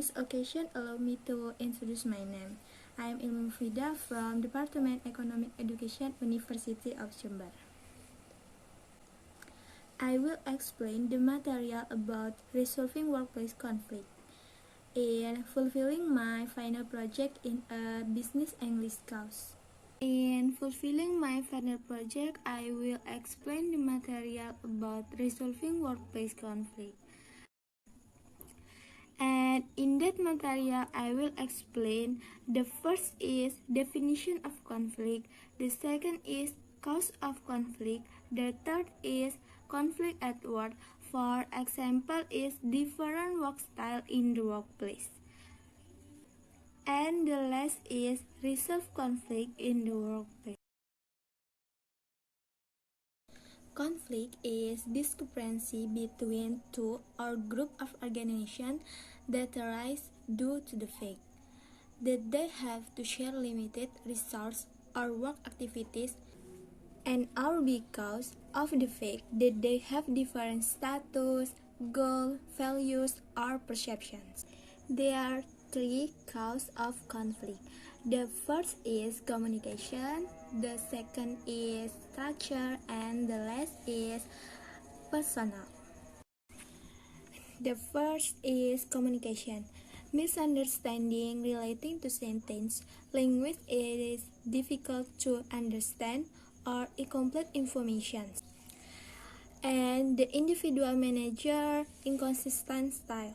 this occasion, allow me to introduce my name. I am Ilmi Mufidah from Department Economic Education, University of Jember. I will explain the material about resolving workplace conflict in fulfilling my final project in a business English course. In fulfilling my final project, I will explain the material about resolving workplace conflict. And in that material, I will explain the first is definition of conflict, the second is cause of conflict, the third is conflict at work. For example, is different work style in the workplace. And the last is resolve conflict in the workplace. Conflict is discrepancy between two or group of organizations that arise due to the fact that they have to share limited resources or work activities and or because of the fact that they have different status, goals, values, or perceptions. There are three causes of conflict. The first is communication, the second is structure, and the last is personal. The first is communication. Misunderstanding relating to sentence language is difficult to understand or incomplete information. And the individual manager inconsistent style.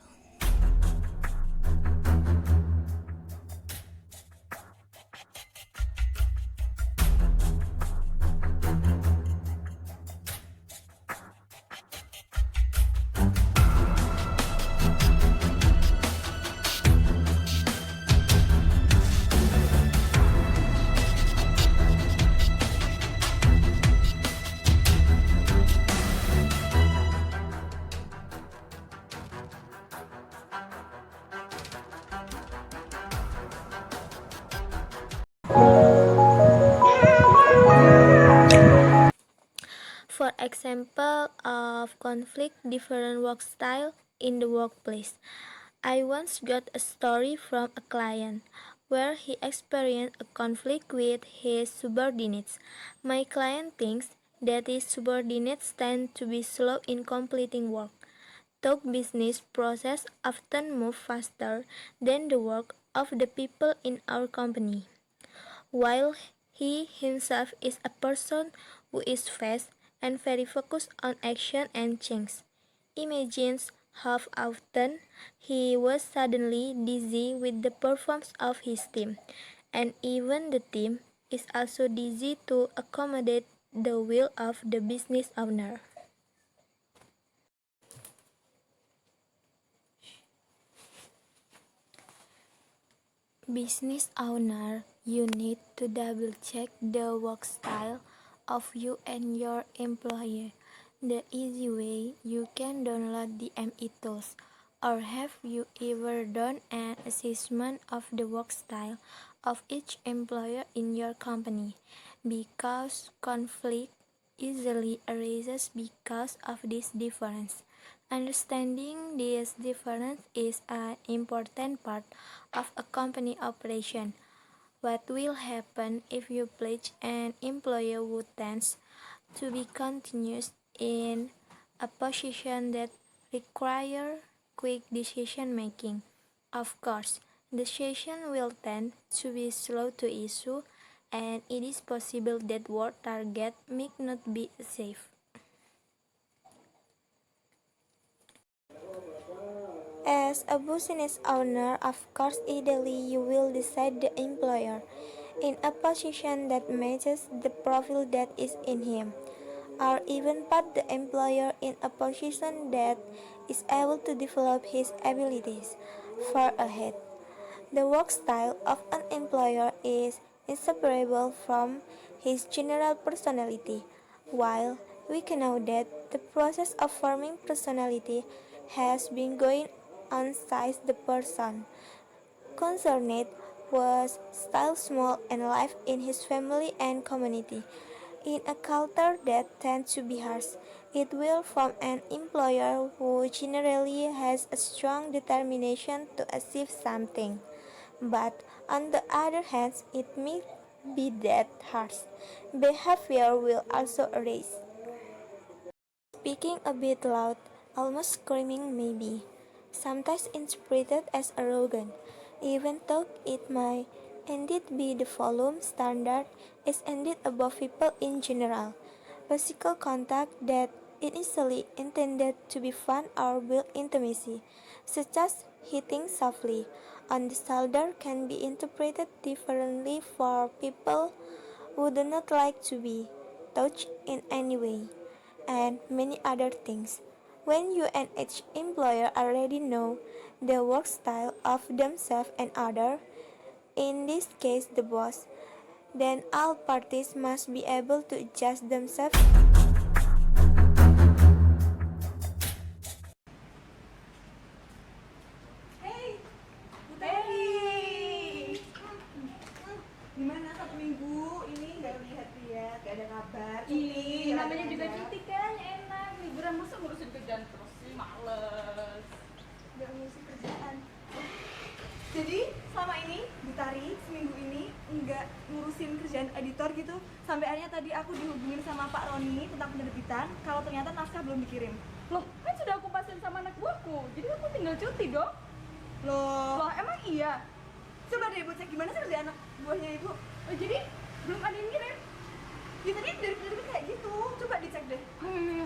For example of conflict different work style in the workplace. I once got a story from a client where he experienced a conflict with his subordinates. My client thinks that his subordinates tend to be slow in completing work. Top business process often move faster than the work of the people in our company. While he himself is a person who is fast and very focused on action and change. Imagines how often he was suddenly dizzy with the performance of his team, and even the team is also dizzy to accommodate the will of the business owner. Business owner, you need to double check the work style of you and your employer. The easy way you can download the ME tools. Or have you ever done an assessment of the work style of each employer in your company? Because conflict easily arises because of this difference. Understanding this difference is an important part of a company operation. What will happen if you pledge an employer who tends to be continuous in a position that requires quick decision making? Of course, the session will tend to be slow to issue, and it is possible that work target may not be safe. As a business owner, of course, ideally you will decide the employer in a position that matches the profile that is in him, or even put the employer in a position that is able to develop his abilities far ahead. The work style of an employer is inseparable from his general personality. While we can know that the process of forming personality has been going on since the person concerned was still small and alive in his family and community. In a culture that tends to be harsh, it will from an employer who generally has a strong determination to achieve something. But on the other hand, it may be that harsh behavior will also arise. Speaking a bit loud, almost screaming maybe, sometimes interpreted as arrogant, even though it may indeed be the volume standard is indeed above people in general. Physical contact that initially intended to be fun or build intimacy, such as hitting softly on the shoulder, can be interpreted differently for people who do not like to be touched in any way and many other things. When you and each employer already know the work style of themselves and other, in this case the boss, then all parties must be able to adjust themselves. Hey, Putri. Gimana satu minggu ini nggak lihat-lihat, nggak ada kabar. Ih, namanya juga cuti kan, enak. Liburan masa ngurusin kerjaan terus sih, males. Nggak ngurusin kerjaan. Jadi selama ini Butari seminggu ini nggak ngurusin kerjaan editor gitu. Sampai akhirnya tadi aku dihubungin sama Pak Roni tentang penerbitan. Kalau ternyata naskah belum dikirim. Loh, kan sudah aku pasin sama anak buahku, jadi aku tinggal cuti dong. Loh, Loh, emang iya? coba deh Ibu cek gimana sih kerja anak buahnya Ibu. Oh, jadi belum ada yang ngirim? Ya tadi dari penerbit kayak gitu. Coba dicek deh. Ayo.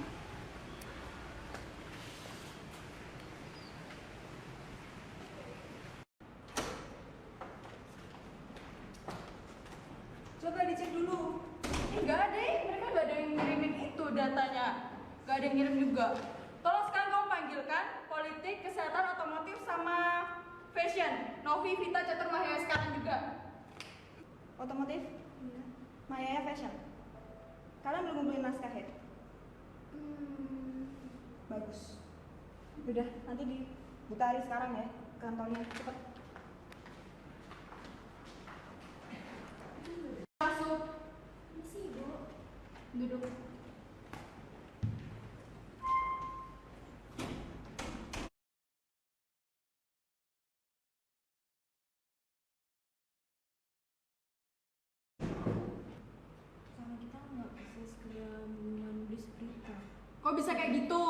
Coba dicek dulu. Nggak ada, mereka nggak ada yang ngirimin itu datanya. Nggak ada yang ngirim juga. Tolong sekarang kamu panggilkan politik, kesehatan, otomotif, sama fashion. Novi, Vita, Catur, Mahya sekarang juga. Otomotif? Iya. Maya Fashion. Kalian belum ngumpulin naskah ya? Bagus. Udah, nanti di Butari sekarang ya kantornya, cepet. Masuk. Misi, Bu. Duduk. Karena kita nggak bisa segera menulis berita. Kok bisa kayak gitu?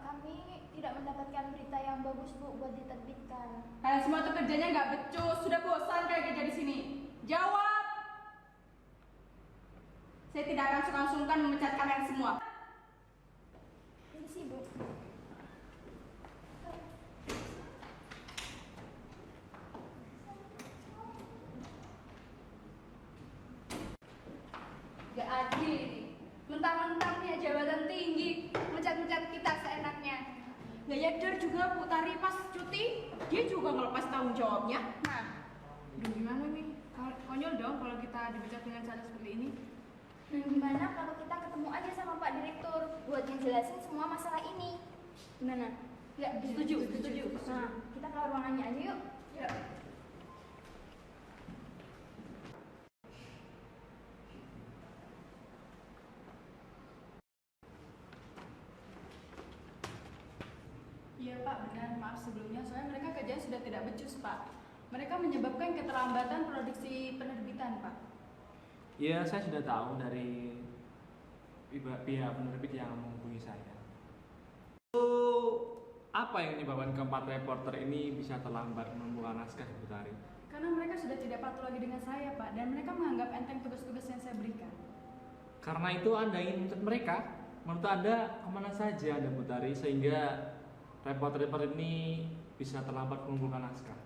Kami tidak mendapatkan berita yang bagus, Bu, buat diterbitkan. Kalian semua tuh kerjanya nggak becus. Sudah bosan kayak kerja di sini. Jawab. Saya tidak akan sungkan-sungkan memecat kalian semua. Ini sih, Bu. Gak adil ini. Mentang-mentang punya jabatan tinggi, mecat-mecat kita seenaknya. Gak nyadar juga Bu Tari pas cuti, dia juga ngelepas tanggung jawabnya. Nah, aduh gimana nih? Konyol dong kalau kita dipecat dengan cara seperti ini. Gimana kalau kita ketemu aja sama Pak Direktur buat ngejelasin semua masalah ini? Gimana? Ya, setuju. Nah, kita ke ruangannya aja yuk. Ya. Iya Pak, benar. Maaf sebelumnya, soalnya mereka kerjanya sudah tidak becus Pak. Mereka menyebabkan keterlambatan produksi penerbitan Pak. Ya, saya sudah tahu dari pihak penerbit yang menghubungi saya. Apa yang menyebabkan keempat reporter ini bisa terlambat membuka naskah Ibu Tari? Karena mereka sudah tidak patuh lagi dengan saya Pak, dan mereka menganggap enteng tugas-tugas yang saya berikan. Karena itu Anda ingin menuntut mereka. Menurut Anda kemana saja Anda Bu Tari sehingga reporter-reporter ini bisa terlambat mengumpulkan naskah?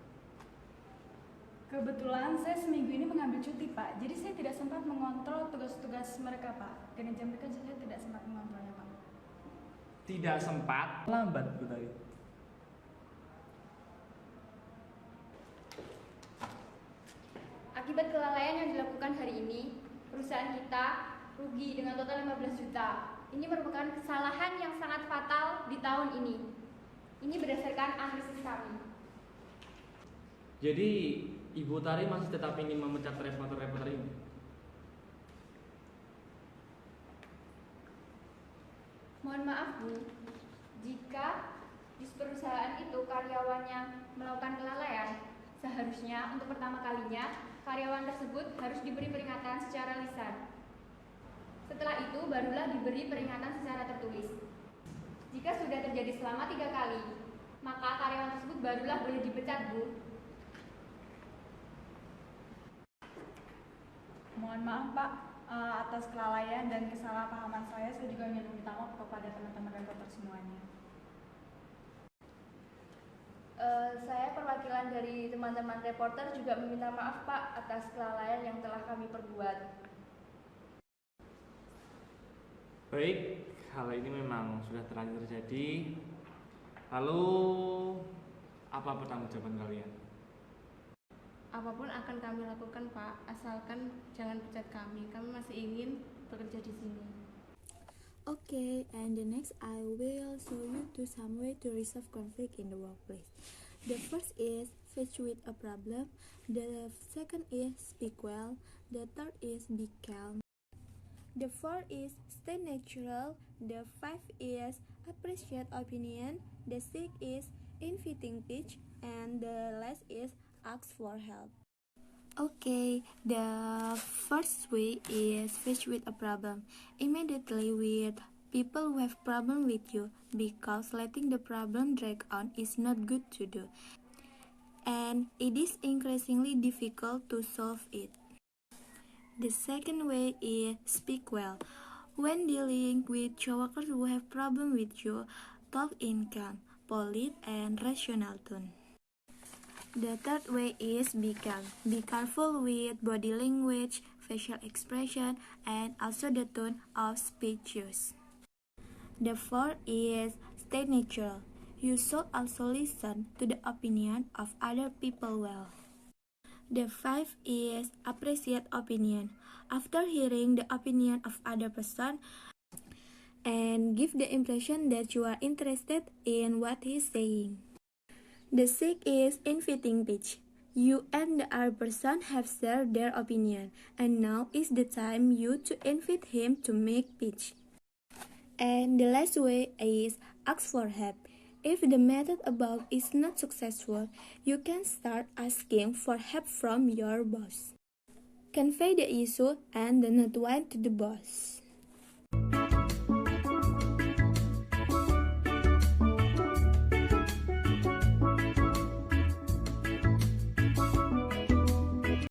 Kebetulan saya seminggu ini mengambil cuti Pak, jadi saya tidak sempat mengontrol tugas-tugas mereka Pak. Kinerja mereka saya tidak sempat mengontrolnya Pak. Tidak sempat lambat Bu Tari. Akibat kelalaian yang dilakukan hari ini, perusahaan kita rugi dengan total 15 juta. Ini merupakan kesalahan yang sangat fatal di tahun ini. Ini berdasarkan analisis kami. Jadi Ibu Tari masih tetap ingin memecat reporter-reporter ini? Mohon maaf Bu, jika di perusahaan itu karyawannya melakukan kelalaian, seharusnya untuk pertama kalinya karyawan tersebut harus diberi peringatan secara lisan. Setelah itu barulah diberi peringatan secara tertulis. Jika sudah terjadi selama 3 kali, maka karyawan tersebut barulah boleh dipecat, Bu. Mohon maaf Pak, atas kelalaian dan kesalahpahaman saya juga ingin meminta maaf kepada teman-teman reporter semuanya. Saya perwakilan dari teman-teman reporter juga meminta maaf Pak atas kelalaian yang telah kami perbuat. Baik, hal ini memang sudah terlanjur terjadi. Lalu, apa pertanggungjawaban kalian? Apapun akan kami lakukan Pak, asalkan jangan pecat kami. Kami masih ingin bekerja di sini. Okay, and the next I will show you to some way to resolve conflict in the workplace. The first is face with a problem. The second is speak well. The third is be calm. The fourth is stay natural. The fifth is appreciate opinion. The sixth is inviting pitch. And the last is ask for help. Okay, the first way is face with a problem. Immediately with people who have problem with you, because letting the problem drag on is not good to do. And it is increasingly difficult to solve it. The second way is speak well. When dealing with coworkers who have problem with you, talk in calm, polite, and rational tone. The third way is be calm. Be careful with body language, facial expression, and also the tone of speech used. The fourth is stay natural. You should also listen to the opinion of other people well. The fifth is appreciate opinion. After hearing the opinion of other person, and give the impression that you are interested in what he's saying. The sixth is inviting pitch. You and the other person have shared their opinion, and now is the time you to invite him to make pitch. And the last way is ask for help. If the method above is not successful, you can start asking for help from your boss. Convey the issue and the not one to the boss.